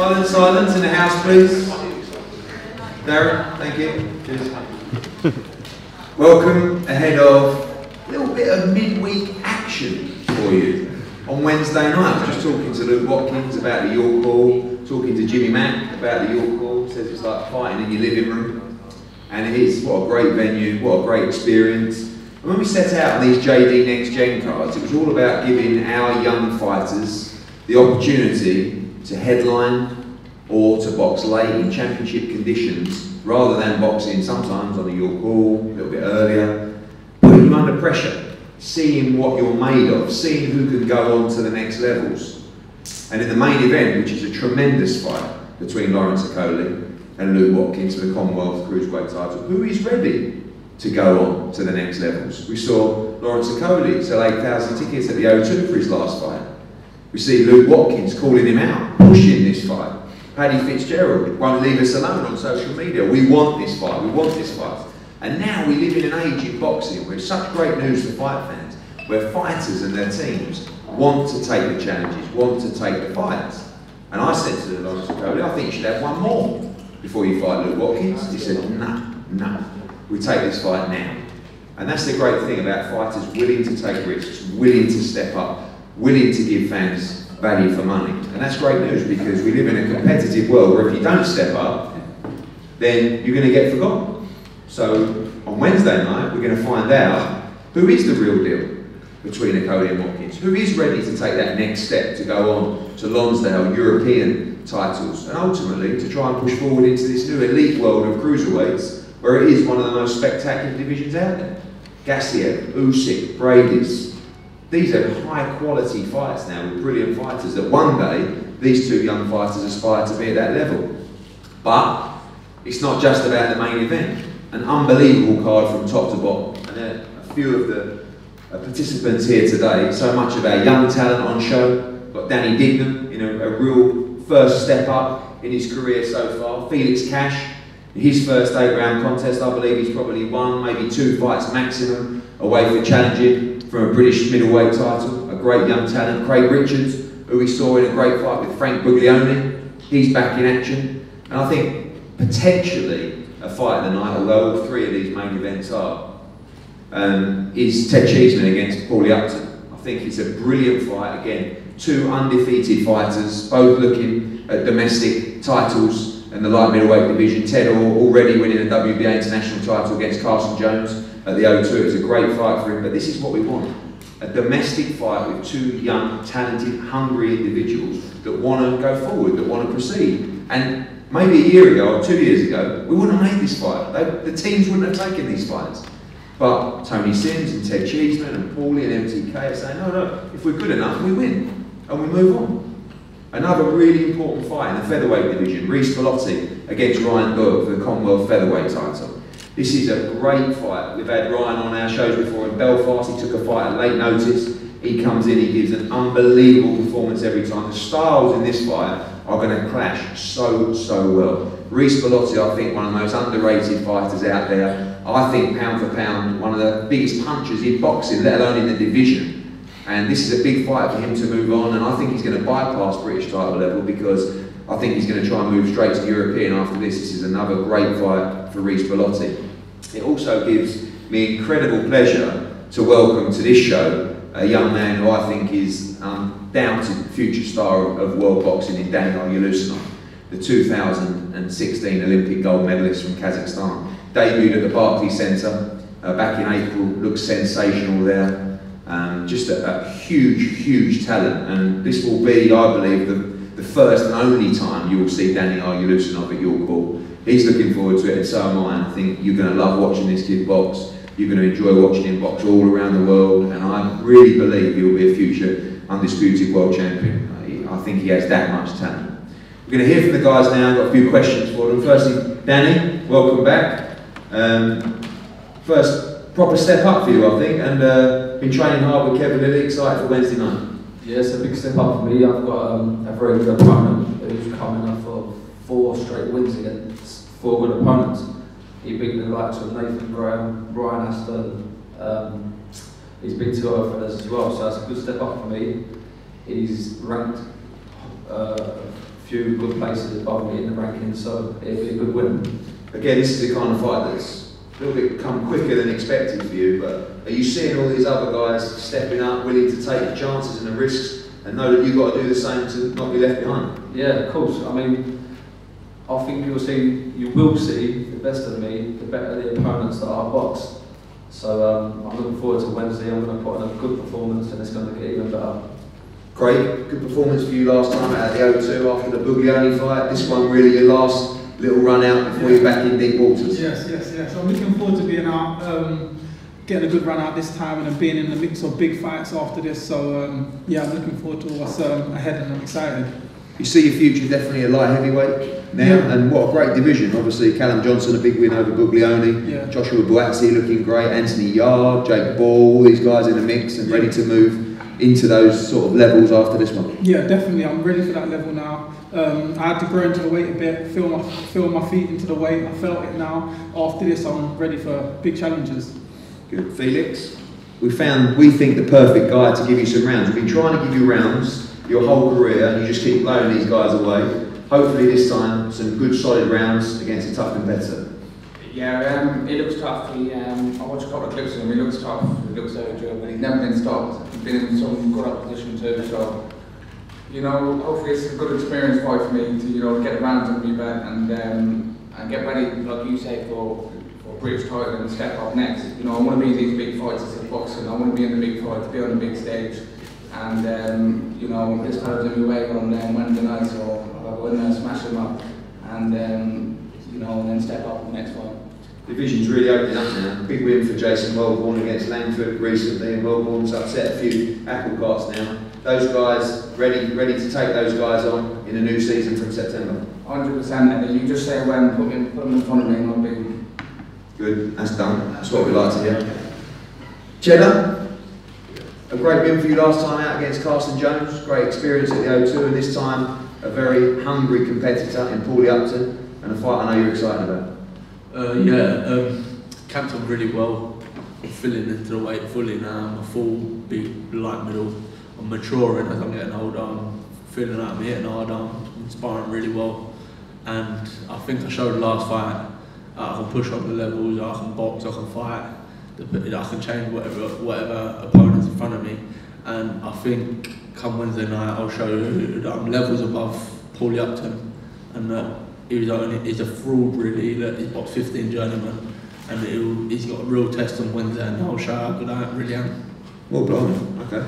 Silence, silence in the house, please. Darren, thank you. Cheers. Welcome ahead of a little bit of midweek action for you. On Wednesday night, I was just talking to Luke Watkins about the York Hall, talking to Jimmy Mack about the York Hall. Says it's like fighting in your living room. And it is. What a great venue, what a great experience. And when we set out on these JD Next Gen cards, it was all about giving our young fighters the opportunity to headline or to box late in championship conditions, rather than boxing sometimes on the York Hall, a little bit earlier, putting you under pressure, seeing what you're made of, seeing who can go on to the next levels. And in the main event, which is a tremendous fight between Lawrence Okolie and Luke Watkins for the Commonwealth Cruiserweight title, who is ready to go on to the next levels. We saw Lawrence Okolie sell 8,000 tickets at the O2 for his last fight. We see Luke Watkins calling him out, pushing this fight. Paddy Fitzgerald won't leave us alone on social media. We want this fight, we want this fight. And now we live in an age in boxing where it's such great news for fight fans, where fighters and their teams want to take the challenges, want to take the fights. And I said to Lawrence Okolie, I think you should have one more before you fight Luke Watkins. He said, no, we take this fight now. And that's the great thing about fighters willing to take risks, willing to step up, willing to give fans value for money. And that's great news, because we live in a competitive world where if you don't step up, then you're going to get forgotten. So on Wednesday night, we're going to find out who is the real deal between Okolie and Watkins, who is ready to take that next step to go on to Lonsdale European titles, and ultimately to try and push forward into this new elite world of cruiserweights, where it is one of the most spectacular divisions out there. Gassiev, Usyk, Brady's. These are high quality fights now with brilliant fighters that one day these two young fighters aspire to be at that level. But it's not just about the main event. An unbelievable card from top to bottom. And a few of the participants here today, so much of our young talent on show. Got Danny Dignam in a real first step up in his career so far. Felix Cash, his first 8-round contest, I believe he's probably won, maybe 2 fights maximum away for challenging for a British middleweight title. A great young talent. Craig Richards, who we saw in a great fight with Frank Buglioni, he's back in action. And I think potentially a fight of the night, although all 3 of these main events are, is Ted Cheeseman against Paulie Upton. I think it's a brilliant fight. Again, 2 undefeated fighters, both looking at domestic titles in the light middleweight division. Ted already winning a WBA international title against Carson Jones at the O2. It was a great fight for him, but this is what we want. A domestic fight with 2 young, talented, hungry individuals that want to go forward, that want to proceed. And maybe a year ago or 2 years ago, we wouldn't have made this fight. The teams wouldn't have taken these fights. But Tony Sims and Ted Cheeseman and Paulie and MTK are saying, no, if we're good enough, we win. And we move on. Another really important fight in the featherweight division, Reece Bellotti against Ryan Doyle for the Commonwealth featherweight title. This is a great fight. We've had Ryan on our shows before in Belfast. He took a fight at late notice. He comes in, he gives an unbelievable performance every time. The styles in this fight are going to clash so well. Reece Bellotti, I think, one of the most underrated fighters out there. I think, pound for pound, one of the biggest punchers in boxing, let alone in the division. And this is a big fight for him to move on, and I think he's going to bypass British title level, because I think he's going to try and move straight to European after this. This is another great fight for Reece Bellotti. It also gives me incredible pleasure to welcome to this show a young man who I think is undoubted future star of world boxing in Daniel Yulusinov, the 2016 Olympic gold medalist from Kazakhstan. Debuted at the Barclays Centre back in April, looks sensational there. Just a huge talent, and this will be, I believe, the first and only time you will see Daniel Yulusinov at York Hall. He's looking forward to it, and so am I. And I think you're going to love watching this kid box. You're going to enjoy watching him box all around the world, and I really believe he will be a future undisputed world champion. I think he has that much talent. We're going to hear from the guys now. I've got a few questions for them. Firstly, Danny, welcome back. First proper step up for you, I think, and been training hard with Kevin Lilly. Excited for Wednesday night? Yeah, it's a big step up for me. I've got a very good opponent who's coming up for 4 straight wins against 4 good opponents. He beat the likes of Nathan Graham, Brian Aston. He's been 2 other fellas as well, so that's a good step up for me. He's ranked few good places above me in the rankings, so it'll be a good win. Again, this is the kind of fight that's a little bit come quicker than expected for you, but are you seeing all these other guys stepping up, willing to take the chances and the risks, and know that you've got to do the same to not be left behind? Yeah, of course. I mean, I think you will see the best of me, the better the opponents that I box. So I'm looking forward to Wednesday. I'm going to put in a good performance, and it's going to get even better. Great, good performance for you last time at the O2 after the Buglioni fight. This one really your last little run out before you're back in deep waters. Yes. So I'm looking forward to being out, getting a good run out this time, and then being in the mix of big fights after this. So yeah, I'm looking forward to what's ahead, and I'm excited. You see your future definitely a light heavyweight now, and what a great division. Obviously, Callum Johnson, a big win over Buglioni, Joshua Buatsi looking great, Anthony Yard, Jake Ball, all these guys in the mix and ready to move into those sort of levels after this one. Yeah, definitely. I'm ready for that level now. I had to grow into the weight a bit, feel my feet into the weight. I felt it now. After this, I'm ready for big challenges. Good. Felix, we think the perfect guy to give you some rounds. We've been trying to give you rounds your whole career, and you just keep blowing these guys away. Hopefully this time, some good solid rounds against a tough competitor. Yeah, it looks tough. I watched a couple of clips of him. He looks tough. He looks over, but he's never been stopped. He's been in some good opposition too. So, you know, hopefully it's a good experience fight for me to, you know, get rounds under me back and get ready, like you say, for British title and step up next. You know, I want to be these big fights as in boxing. I want to be in the big fights, be on the big stage, and you know, it's kind of do me way on Wednesday night, so I'll go in there and smash them up, and you know, and then step up the next one. Division's really opening up now. Big win for Jason Wellborn against Langford recently, and Wellborn's upset a few apple carts now. Those guys ready to take those guys on in a new season from September. 100%. You just say when, put them in front of me, and I'll be good. That's done. That's what we like to hear. Cheddar, a great win for you last time out against Carson Jones. Great experience at the O2, and this time a very hungry competitor in Paulie Upton, and a fight I know you're excited about. Camped on really well. I'm filling into the weight fully now. I'm a full big light middle. I'm maturing as I'm getting older. I'm feeling like I'm hitting harder. I'm inspiring really well. And I think I showed the last fight I can push up the levels, I can box, I can fight, I can change whatever opponent's in front of me. And I think come Wednesday night I'll show you that I'm levels above Paulie Upton, and that he's a fraud really. That he's boxed 15 journeymen, and he's got a real test on Wednesday, and I'll show how good I really am. Well, blimey, okay.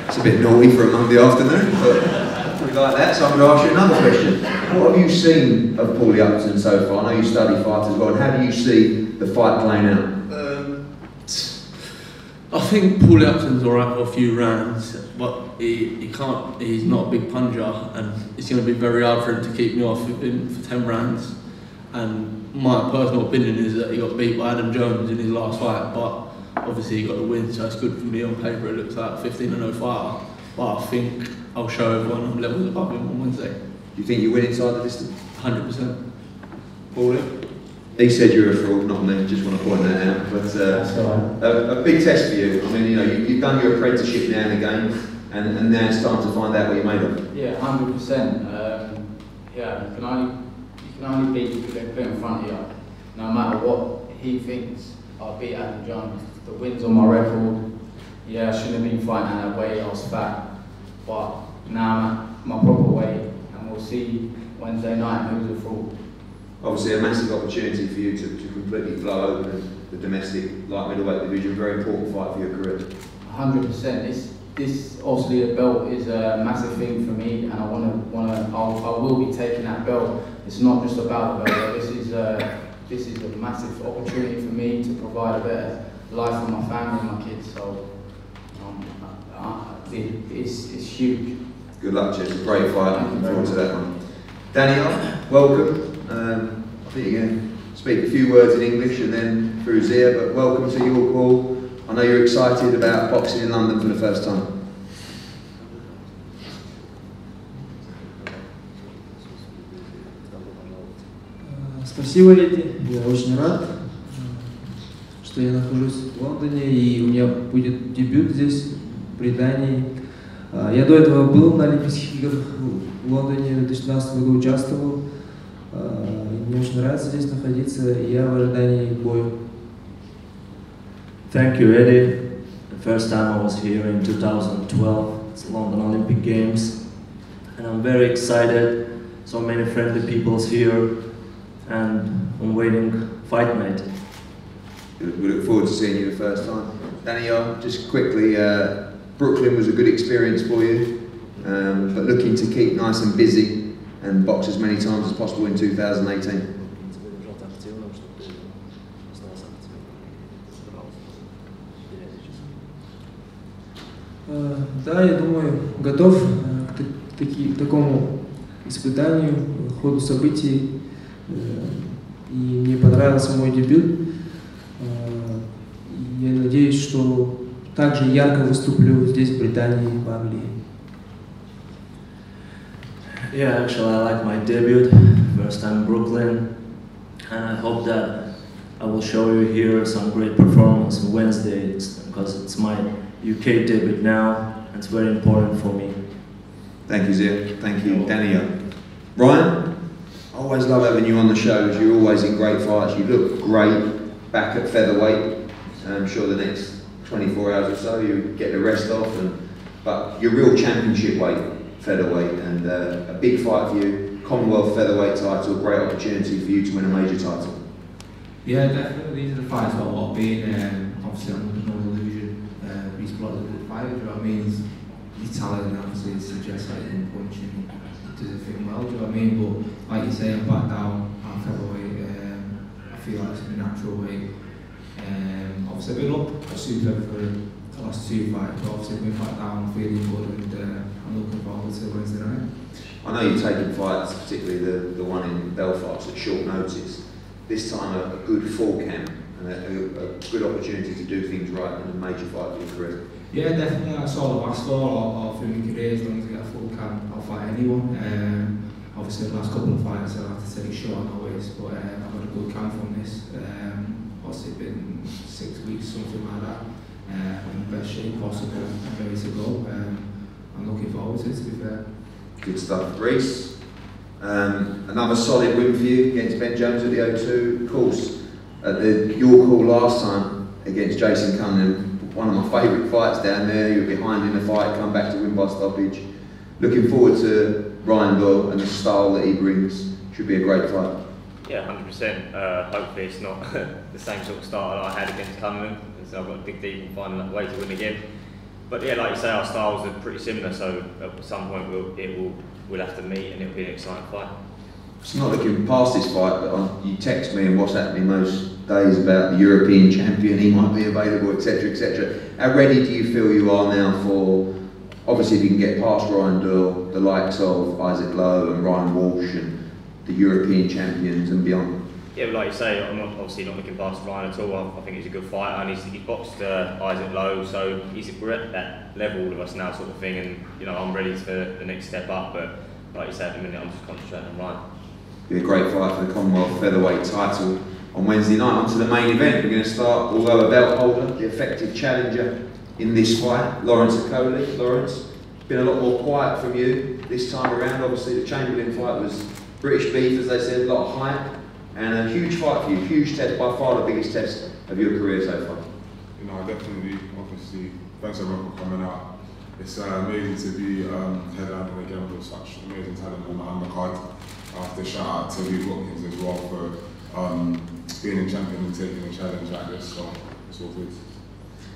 It's a bit naughty for a Monday afternoon, but we like that, so I'm going to ask you another question. What have you seen of Paulie Upton so far? I know you study fight as well, and how do you see the fight playing out? I think Paulie Upton's alright for a few rounds, but he's not a big puncher, and it's going to be very hard for him to keep me off him for 10 rounds. And my personal opinion is that he got beat by Adam Jones in his last fight, but obviously he got the win, so it's good for me on paper. It looks like 15-0 fighter, but I think I'll show everyone I'm levels above him on Wednesday. Do you think you win inside the distance? 100%. Paulie? He said you're a fraud, not me, just want to point that out. But a big test for you. I mean, you know, you've done your apprenticeship now and again, and now it's time to find out what you're made of. Yeah, 100%. Yeah, you can only beat people that put in front of you. No matter what he thinks, I'll beat Adam Jones. The win's on my record. Yeah, I shouldn't have been fighting that way, I was fat. But now I'm at my proper weight, and we'll see Wednesday night who's a fraud. Obviously a massive opportunity for you to completely blow open the domestic light middleweight division. Very important fight for your career. 100%. This obviously a belt is a massive thing for me, and I will be taking that belt. It's not just about the belt. This is a massive opportunity for me to provide a better life for my family and my kids. So it's huge. Good luck, Jess. Great fight. Looking forward to that one. Daniel, welcome. I think you're going to speak a few words in English and then through Zia, but welcome to your call. I know you're excited about boxing in London for the first time. Спасибо, Леди. Я очень рад, что я нахожусь в Лондоне, и у меня будет дебют здесь, в Британии. Я до этого был на Олимпийских играх в Лондоне в 2012 году, участвовал. Мне очень нравится здесь находиться, и я в ожидании боя. Thank you, Eddie. The first time I was here in 2012, it's London Olympic Games, and I'm very excited. So many friendly people's here, and I'm waiting fight night. We look forward to seeing you the first time. Daniel, just quickly, Brooklyn was a good experience for you, but looking to keep nice and busy and box as many times as possible in 2018. Да, я думаю, готов к такому испытанию, ходу событий. И мне понравился мой дебют. И я надеюсь, что также ярко выступлю здесь, в Британии, в Англии. Yeah, actually I like my debut, first time in Brooklyn, and I hope that I will show you here some great performance on Wednesday, because it's my UK debut now, and it's very important for me. Thank you, Zia. Thank you, Daniel. Ryan, I always love having you on the shows. You're always in great fights. You look great back at featherweight. I'm sure the next 24 hours or so you get the rest off, but you're real championship weight, featherweight, and a big fight for you. Commonwealth featherweight title, great opportunity for you to win a major title. Yeah, definitely. These are the fights that I want to be in. Obviously, I'm under no illusion. He's blood a good fighter, do you know what I mean? He's talented, obviously, it suggests that he can punch and he does everything well, do you know what I mean? But like you say, I'm back down at featherweight. I feel like it's a natural weight. Obviously, I've been up at super for the last two fights, but obviously, I've been back down, feeling good, and I'm looking forward to Wednesday night. I know you've taken fights, particularly the one in Belfast, at short notice. This time a good full camp and a good opportunity to do things right in a major fight for your career. Yeah, definitely. That's all I've asked for all through my career. As long as I get a full camp, I'll fight anyone. Obviously, the last couple of fights I'll have to take short notice, but I've got a good camp from this. Obviously, it's been 6 weeks, something like that. I'm in the best shape possible. I'm ready to go. I'm looking forward to it, to be fair. Good stuff. Reece, another solid win for you against Ben Jones at the O2. Of course, at your call last time against Jason Cunningham, one of my favourite fights down there. You were behind in the fight, come back to win by stoppage. Looking forward to Ryan Doyle and the style that he brings. Should be a great fight. Yeah, 100%. Hopefully it's not the same sort of style that I had against Cunningham, so I've got to dig deep and find a way to win again. But yeah, like you say, our styles are pretty similar, so at some point we'll have to meet and it'll be an exciting fight. It's not looking past this fight, but you text me and WhatsApp me most days about the European champion, he might be available, etc, etc. How ready do you feel you are now for, obviously if you can get past Ryan Doyle, the likes of Isaac Lowe and Ryan Walsh and the European champions and beyond? Yeah, but like you say, I'm obviously not looking past Ryan at all. I think he's a good fighter, and he's boxed Isaac Lowe, so we're at that level, all of us now, sort of thing. And you know, I'm ready for the next step up. But like you say, at the minute, I'm just concentrating on Ryan. Be a great fight for the Commonwealth featherweight title on Wednesday night. On to the main event. We're going to start, although a belt holder, the effective challenger in this fight, Lawrence Okolie. Lawrence, been a lot more quiet from you this time around. Obviously, the Chamberlain fight was British beef, as they said, a lot of hype. And a huge fight for you, huge test, by far the biggest test of your career so far. You know, definitely, obviously, thanks everyone for coming out. It's amazing to be headlining again with such amazing talent on the undercard. I have to shout out to WATKINS as well for being a champion and taking a challenge like this, so it's all good.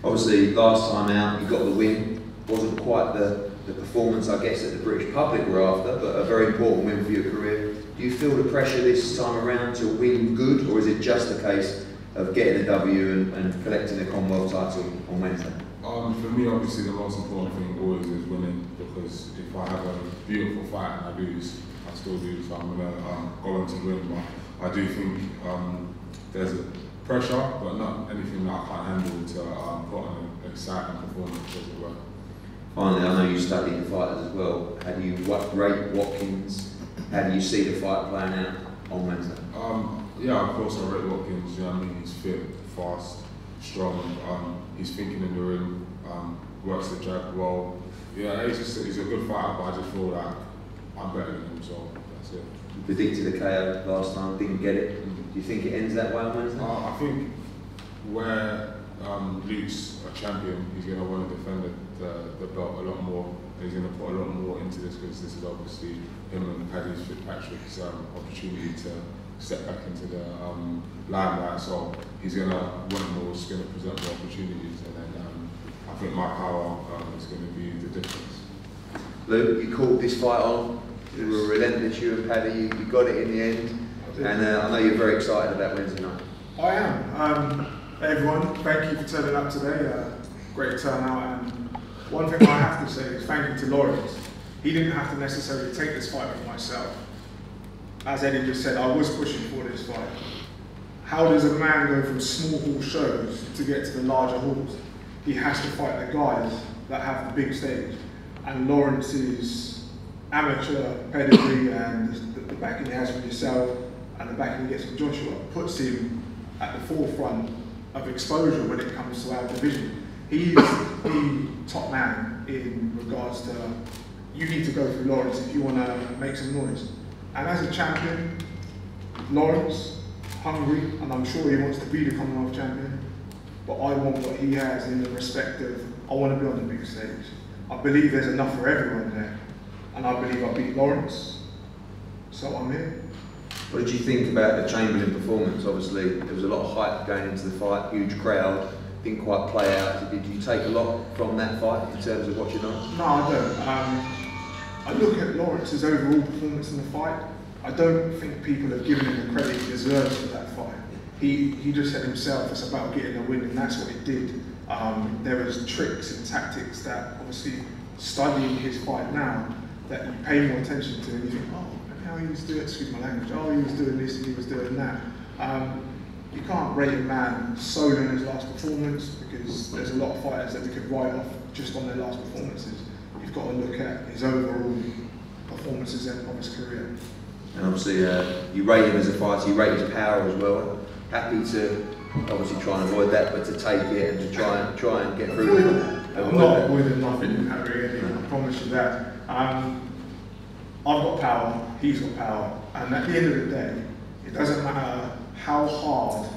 Obviously, last time out, you got the win. Wasn't quite the performance, I guess, that the British public were after, but a very important win for your career. Do you feel the pressure this time around to win good, or is it just a case of getting a W and collecting the Commonwealth title on Wednesday? For me, obviously, the most important thing always is winning, because if I have a beautiful fight and I lose, I still lose, so I'm going to go on to win. But I do think there's a pressure, but not anything that I can't handle to put on an exciting performance as it were. Finally, I know you studied the fighters as well. How do you rate Watkins? How do you see the fight playing out on Wednesday? Yeah, of course I rate Watkins. You know what I mean? He's fit, fast, strong. He's thinking in the ring, works the jab well. Yeah, he's a good fighter, but I just feel like I'm better than him, so that's it. You predicted a KO last time, didn't get it. Do you think it ends that way on Wednesday? I think where Luke's a champion, he's going to want to defend the belt a lot more. He's going to put a lot more into this because this is obviously him and Paddy Fitzpatrick's opportunity to step back into the limelight. So he's going to want more, he's going to present more opportunities, and then I think my power is going to be the difference. Luke, you called this fight on. You were relentless, you and Paddy. You got it in the end, and I know you're very excited about Wednesday night. I am. Everyone, thank you for turning up today. Great turnout, and one thing I have to say is thank you to Lawrence. He didn't have to necessarily take this fight for myself. As Eddie just said, I was pushing for this fight. How does a man go from small hall shows to get to the larger halls? He has to fight the guys that have the big stage. And Lawrence's amateur pedigree and the backing he has from yourself and the backing he gets from Joshua puts him at the forefront of exposure when it comes to our division. He's the top man in regards to, you need to go through Lawrence if you want to make some noise. And as a champion, Lawrence, hungry, and I'm sure he wants to be the Commonwealth champion, but I want what he has in the respect of, I want to be on the big stage. I believe there's enough for everyone there, and I believe I beat Lawrence, so I'm here. What did you think about the Chamberlain performance? Obviously, there was a lot of hype going into the fight, huge crowd, didn't quite play out. Did you take a lot from that fight in terms of what you know? No, I don't. I look at Lawrence's overall performance in the fight. I don't think people have given him the credit he deserves for that fight. He just said himself, it's about getting a win, and that's what he did. There was tricks and tactics that, obviously, studying his fight now, that you pay more attention to, and you think, oh, how he was doing, excuse my language, oh, he was doing this and he was doing that. You can't rate a man solely on his last performance, because there's a lot of fighters that we could write off just on their last performances. You've got to look at his overall performances of his career. And obviously, you rate him as a fighter, you rate his power as well. Happy to obviously try and avoid that, but to take it and to try and get through it. I'm not avoiding nothing, Harry, I promise you that. I've got power, he's got power, and at the end of the day, it doesn't matter how hard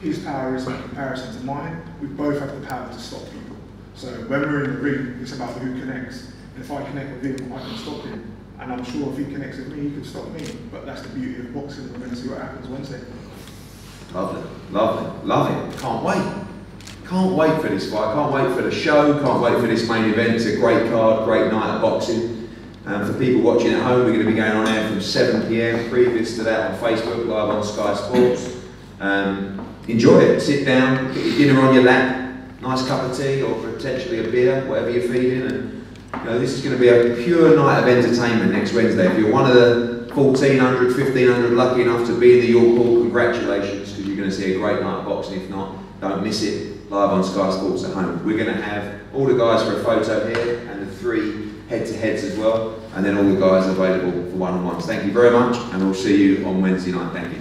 his power is in comparison to mine, we both have the power to stop people. So when we're in the ring, it's about who connects. And if I connect with him, I can stop him. And I'm sure if he connects with me, he can stop me. But that's the beauty of boxing. We're going to see what happens Wednesday. Lovely, lovely, love it. Can't wait. Can't wait for this fight. Can't wait for the show. Can't wait for this main event. It's a great card, great night of boxing. For people watching at home, we're going to be going on air from 7 PM. Previous to that on Facebook, live on Sky Sports. Enjoy it. Sit down, get your dinner on your lap, nice cup of tea or potentially a beer, whatever you're feeling. And you know, this is going to be a pure night of entertainment next Wednesday. If you're one of the 1,400, 1,500 lucky enough to be in the York Hall, congratulations, because you're going to see a great night of boxing. If not, don't miss it, live on Sky Sports at home. We're going to have all the guys for a photo here and the 3 head-to-heads as well, and then all the guys available for one-on-ones. Thank you very much, and we'll see you on Wednesday night. Thank you.